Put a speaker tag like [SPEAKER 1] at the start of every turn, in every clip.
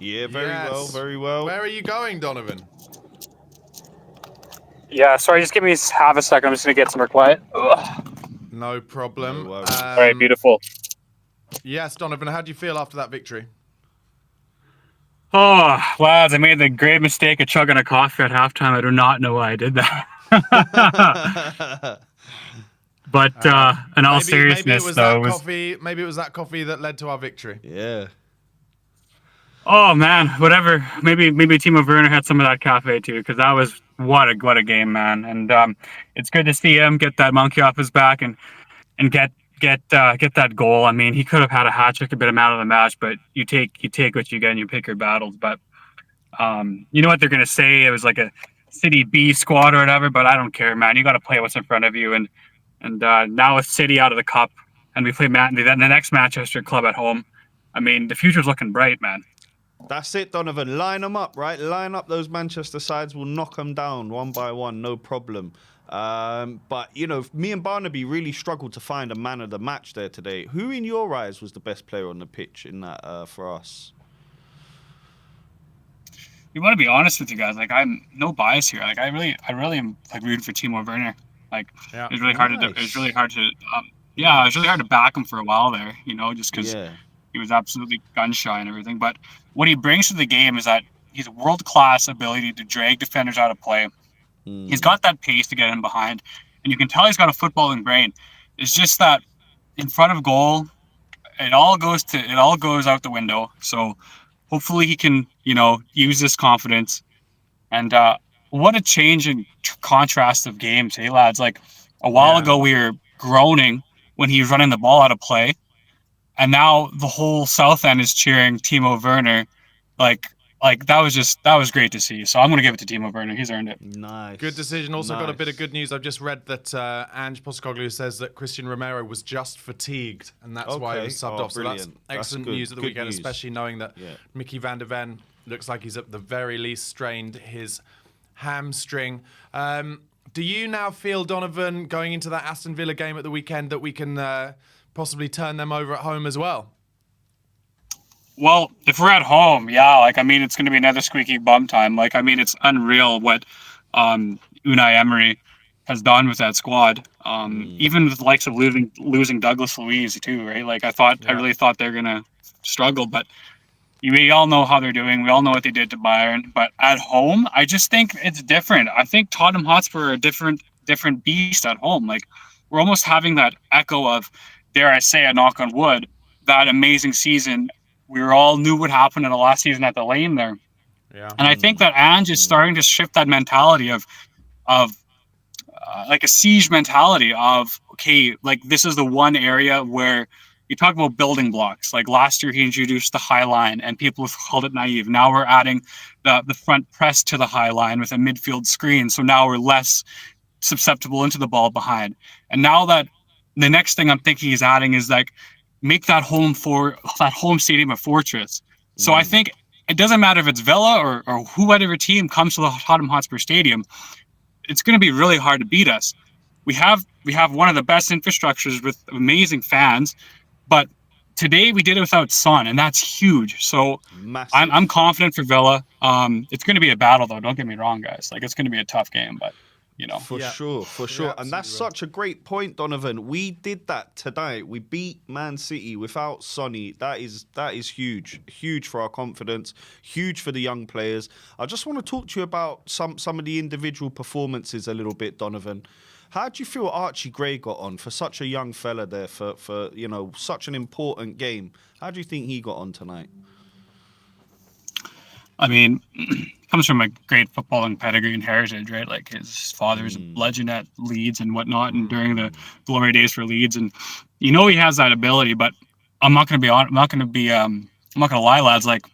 [SPEAKER 1] Yeah, very well, very well.
[SPEAKER 2] Where are you going, Donovan?
[SPEAKER 3] Yeah, sorry, just give me half a second. I'm just going to get somewhere quiet. Ugh.
[SPEAKER 2] No problem.
[SPEAKER 1] No worries.
[SPEAKER 3] All right, beautiful.
[SPEAKER 2] Yes, Donovan, how do you feel after that victory?
[SPEAKER 3] Oh, lads, I made the grave mistake of chugging a coffee at halftime. I do not know why I did that. But in all seriousness,
[SPEAKER 2] maybe it was
[SPEAKER 3] though,
[SPEAKER 2] that coffee. Maybe it was that coffee that led to our victory.
[SPEAKER 1] Yeah.
[SPEAKER 3] Oh man, whatever. Maybe Timo Werner had some of that cafe too, because that was what a game, man. And it's good to see him get that monkey off his back and get that goal. I mean, he could have had a hat trick, a bit of man of the match, but you take what you get and you pick your battles. But you know what they're gonna say? It was like a City B squad or whatever. But I don't care, man. You got to play what's in front of you. And now with City out of the cup, and we play the next Manchester club at home. I mean, the future's looking bright, man.
[SPEAKER 1] That's it, Donovan. Line them up, right? Line up those Manchester sides. We'll knock them down one by one, no problem. But, you know, me and Barnaby really struggled to find a man of the match there today. Who, in your eyes, was the best player on the pitch in that for us?
[SPEAKER 3] You want to be honest with you guys. Like, I'm no bias here. Like, I really am like rooting for Timo Werner. Like,
[SPEAKER 2] yeah.
[SPEAKER 3] It was really hard to. It was really hard to. It was really hard to back him for a while there. You know, just because.
[SPEAKER 1] Yeah.
[SPEAKER 3] He was absolutely gun shy and everything. But what he brings to the game is that he's a world-class ability to drag defenders out of play. He's got that pace to get him behind. And you can tell he's got a footballing brain. It's just that in front of goal, it all goes out the window. So hopefully he can, you know, use this confidence. And what a change in contrast of games, hey, lads. Like, a while ago we were groaning when he was running the ball out of play. And now the whole South End is cheering Timo Werner. Like that was great to see. So I'm going to give it to Timo Werner. He's earned it.
[SPEAKER 1] Nice.
[SPEAKER 2] Good decision. Also got a bit of good news. I've just read that Ange Postecoglou says that Christian Romero was just fatigued, and that's why he was subbed off. So that's excellent news at the weekend, especially knowing that Mickey van der Ven looks like he's at the very least strained his hamstring. Do you now feel, Donovan, going into that Aston Villa game at the weekend, that we can possibly turn them over at home as well?
[SPEAKER 3] Well, if we're at home, yeah. Like, I mean, it's going to be another squeaky bum time. Like, I mean, it's unreal what Unai Emery has done with that squad. Even with the likes of losing Douglas Luiz too, right? Like, I really thought they're going to struggle, but we all know how they're doing. We all know what they did to Bayern. But at home, I just think it's different. I think Tottenham Hotspur are a different beast at home. Like, we're almost having that echo of, dare I say, a knock on wood, that amazing season. We all knew what happened in the last season at the Lane there. Yeah. And I think that Ange is starting to shift that mentality of like a siege mentality of, okay, like, this is the one area where you talk about building blocks. Like, last year he introduced the high line and people have called it naive. Now we're adding the front press to the high line with a midfield screen. So now we're less susceptible into the ball behind. And now that the next thing I'm thinking he's adding is, like, make that home stadium a fortress. So I think it doesn't matter if it's Villa or whoever team comes to the Tottenham Hotspur Stadium, it's going to be really hard to beat us. We have one of the best infrastructures with amazing fans, but today we did it without Son, and that's huge. So I'm confident for Villa. It's going to be a battle, though. Don't get me wrong, guys. Like, it's going to be a tough game, but. You know.
[SPEAKER 1] For sure. And that's such a great point, Donovan. We did that tonight. We beat Man City without Sonny. That is huge. Huge for our confidence. Huge for the young players. I just want to talk to you about some of the individual performances a little bit, Donovan. How do you feel Archie Gray got on for such a young fella there for you know, such an important game? How do you think he got on tonight?
[SPEAKER 3] I mean, comes from a great footballing pedigree and heritage, right? Like, his father was a legend at Leeds and whatnot, and during the glory days for Leeds, and you know he has that ability. But I'm not going to lie, lads. Like,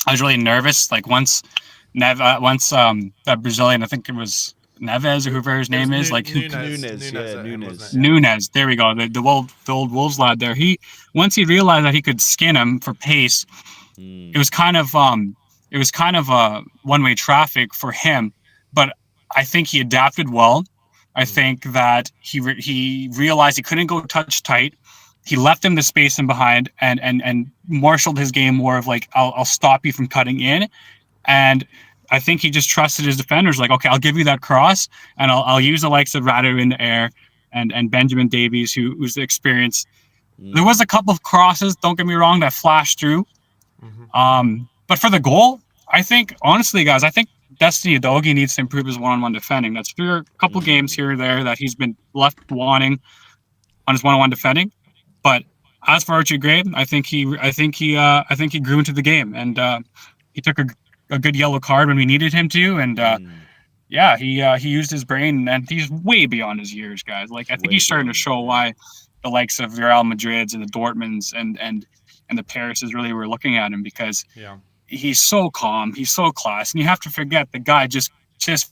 [SPEAKER 3] I was really nervous. Like, once that Brazilian, I think it was Neves or whoever his name is, like Nunes. There we go. The old Wolves lad there. Once he realized that he could skin him for pace, it was kind of a one-way traffic for him, but I think he adapted well. I think that he realized he couldn't go touch tight, he left him the space in behind and marshaled his game more of like, I'll stop you from cutting in. And I think he just trusted his defenders, like, okay, I'll give you that cross, and I'll use the likes of Radu in the air and Benjamin Davies, who's the experience. There was a couple of crosses, don't get me wrong, that flashed through. But for the goal, I think, honestly, guys, I think Destiny Udogie needs to improve his one-on-one defending. That's through a couple games here or there that he's been left wanting on his one-on-one defending. But as for Archie Gray, I think he grew into the game, and he took a good yellow card when we needed him to, and he used his brain, and he's way beyond his years, guys. Like, I think he's starting to show why the likes of Real Madrids and the Dortmunds and the Parises really were looking at him, because he's so calm, he's so class, and you have to forget the guy just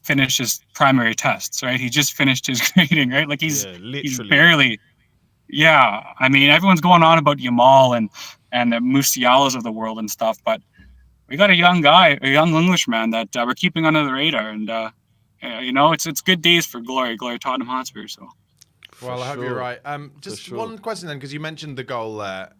[SPEAKER 3] finished his primary tests, right? He just finished his grading, right? Like he's barely. Yeah, I mean, everyone's going on about Yamal and the Musialas of the world and stuff, but we got a young guy, a young Englishman that we're keeping under the radar, and it's good days for Glory Tottenham Hotspur. So,
[SPEAKER 2] well, I hope you're right. Just one question then, because you mentioned the goal there.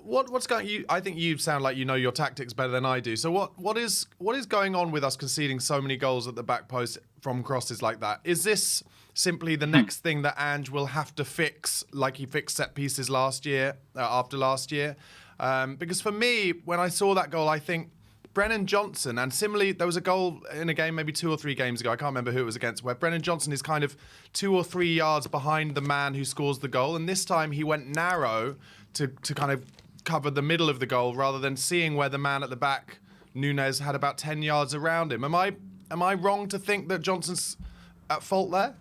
[SPEAKER 2] What's going? I think you sound like you know your tactics better than I do. So what is going on with us conceding so many goals at the back post from crosses like that? Is this simply the next thing that Ange will have to fix, like he fixed set pieces last year, after last year? Because for me, when I saw that goal, I think Brennan Johnson, and similarly, there was a goal in a game maybe 2 or 3 games ago, I can't remember who it was against, where Brennan Johnson is kind of 2 or 3 yards behind the man who scores the goal, and this time he went narrow to kind of cover the middle of the goal rather than seeing where the man at the back, Nunez, had about 10 yards around him. Am I wrong to think that Johnson's at fault there?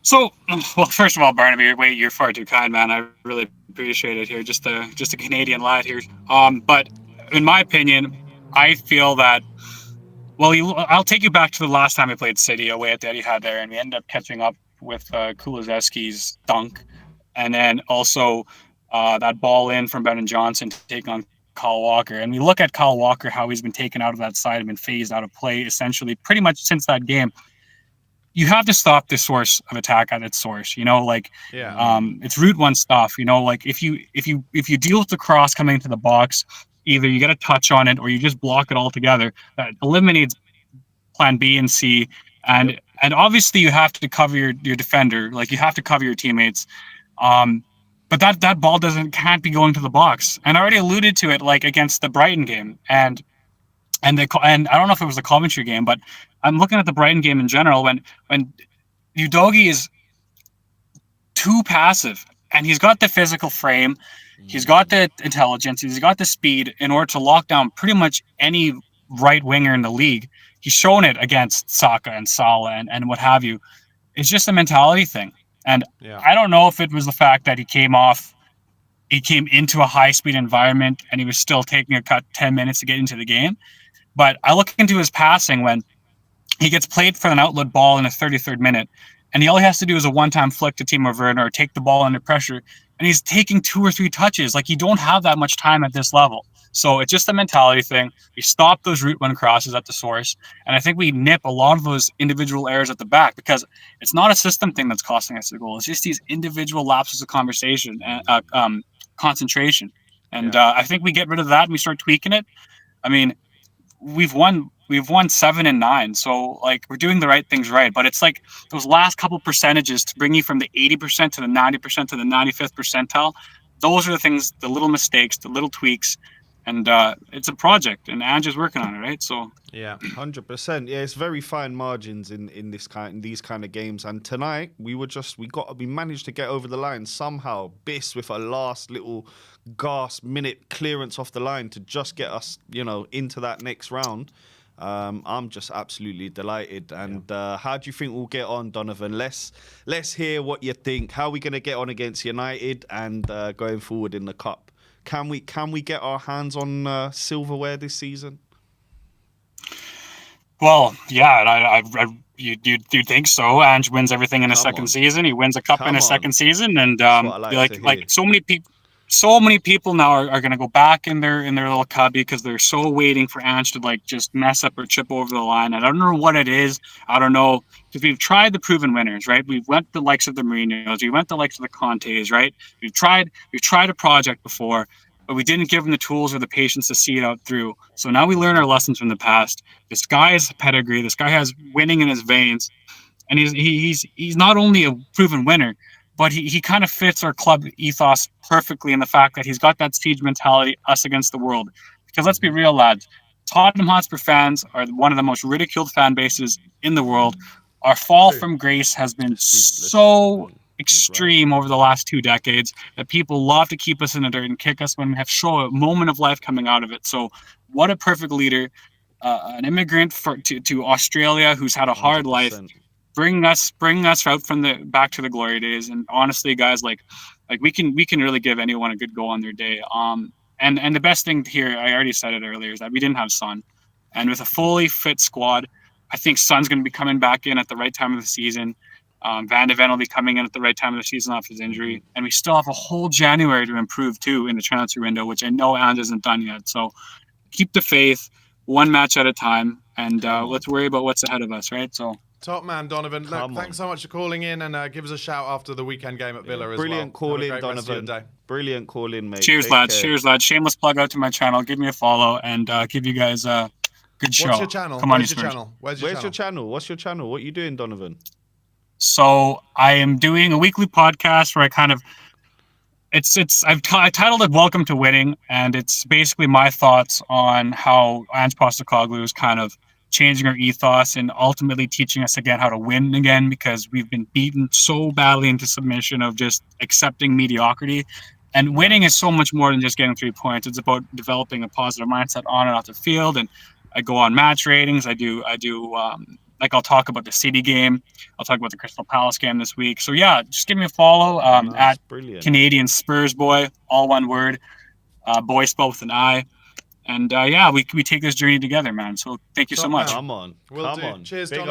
[SPEAKER 3] So, well, first of all, Barnaby, you're far too kind, man. I really appreciate it here. Just a Canadian lad here. But in my opinion, I feel that, well, I'll take you back to the last time we played City away at the Etihad there, and we ended up catching up with Kulusevski's dunk, and then also that ball in from Brennan Johnson to take on Kyle Walker. And we look at Kyle Walker, how he's been taken out of that side and been phased out of play essentially pretty much since that game. You have to stop the source of attack at its source, it's route one stuff, like if you deal with the cross coming into the box, either you get a touch on it or you just block it altogether. That eliminates plan B and C. And obviously you have to cover your defender, like you have to cover your teammates. But that ball can't be going to the box. And I already alluded to it, like against the Brighton game, and I don't know if it was the Coventry game, but I'm looking at the Brighton game in general when Udogie is too passive, and he's got the physical frame, he's got the intelligence, he's got the speed in order to lock down pretty much any right winger in the league. He's shown it against Saka and Salah and what have you. It's just a mentality thing. And I don't know if it was the fact that he came into a high-speed environment and he was still taking a cut 10 minutes to get into the game. But I look into his passing when he gets played for an outlet ball in the 33rd minute, and all he has to do is a one-time flick to Timo Werner or take the ball under pressure, and he's taking 2 or 3 touches. Like, you don't have that much time at this level. So it's just a mentality thing. We stop those route one crosses at the source, and I think we nip a lot of those individual errors at the back, because it's not a system thing that's costing us the goal. It's just these individual lapses of concentration. And I think we get rid of that and we start tweaking it. I mean, we've won 7 and 9, so like we're doing the right things right. But it's like those last couple percentages to bring you from the 80% to the 90% to the 95th percentile. Those are the things, the little mistakes, the little tweaks, and it's a project, and Ange is working on it, right? So
[SPEAKER 1] 100%. Yeah, it's very fine margins in these kind of games. And tonight we managed to get over the line somehow. Biss with a last little gasp minute clearance off the line to just get us, into that next round. I'm just absolutely delighted. And how do you think we'll get on, Donovan? Let's hear what you think. How are we going to get on against United and going forward in the cup? Can we get our hands on silverware this season?
[SPEAKER 3] Well, yeah, you think so? Ange wins everything in a second season. He wins a cup in a second season, and like so many people. so many people now are going to go back in their little cubby because they're so waiting for Ange to like just mess up or chip over the line. And I don't know what it is. I don't know, because we've tried the proven winners, right? We've went the likes of the Mourinhos, we went the likes of the Contes, right? We've tried a project before, but we didn't give them the tools or the patience to see it out through. So now we learn our lessons from the past. This guy has pedigree. This guy has winning in his veins, and he's not only a proven winner, but he kind of fits our club ethos perfectly in the fact that he's got that siege mentality, us against the world. Because let's be real, lads, Tottenham Hotspur fans are one of the most ridiculed fan bases in the world. Our fall from grace has been so extreme over the last 2 decades that people love to keep us in the dirt and kick us when we have show a moment of life coming out of it. So what a perfect leader, an immigrant to Australia who's had a hard 100%. Life. Bring us out from the back to the glory days. And honestly, guys, like we can really give anyone a good go on their day. And the best thing here, I already said it earlier, is that we didn't have Son, and with a fully fit squad, I think Son's going to be coming back in at the right time of the season. Van de Ven will be coming in at the right time of the season off his injury, and we still have a whole January to improve too in the transfer window, which I know Ange hasn't done yet. So keep the faith, one match at a time, and let's worry about what's ahead of us, right? So.
[SPEAKER 2] Top man, Donovan. Look, thanks so much for calling in, and give us a shout after the weekend game at Villa as well.
[SPEAKER 1] Brilliant call in, Donovan. Brilliant call in, mate.
[SPEAKER 3] Cheers, lads. Cheers, lads. Shameless plug out to my channel. Give me a follow and give you guys a good show.
[SPEAKER 2] What's your channel?
[SPEAKER 3] Come on,
[SPEAKER 2] Where's your channel?
[SPEAKER 1] Where's your channel? What's your channel? What are you doing, Donovan?
[SPEAKER 3] So I am doing a weekly podcast where I kind of I titled it "Welcome to Winning," and it's basically my thoughts on how Ange Postecoglou is kind of changing our ethos and ultimately teaching us again how to win again, because we've been beaten so badly into submission of just accepting mediocrity. And winning is so much more than just getting 3 points. It's about developing a positive mindset on and off the field. And I go on match ratings. I do like I'll talk about the City game. I'll talk about the Crystal Palace game this week. So yeah, just give me a follow at Canadian Spurs Boy, all one word, boy spelled with an I. And yeah, we take this journey together, man. So thank you so much.
[SPEAKER 1] Come on.
[SPEAKER 2] Cheers, Donovan.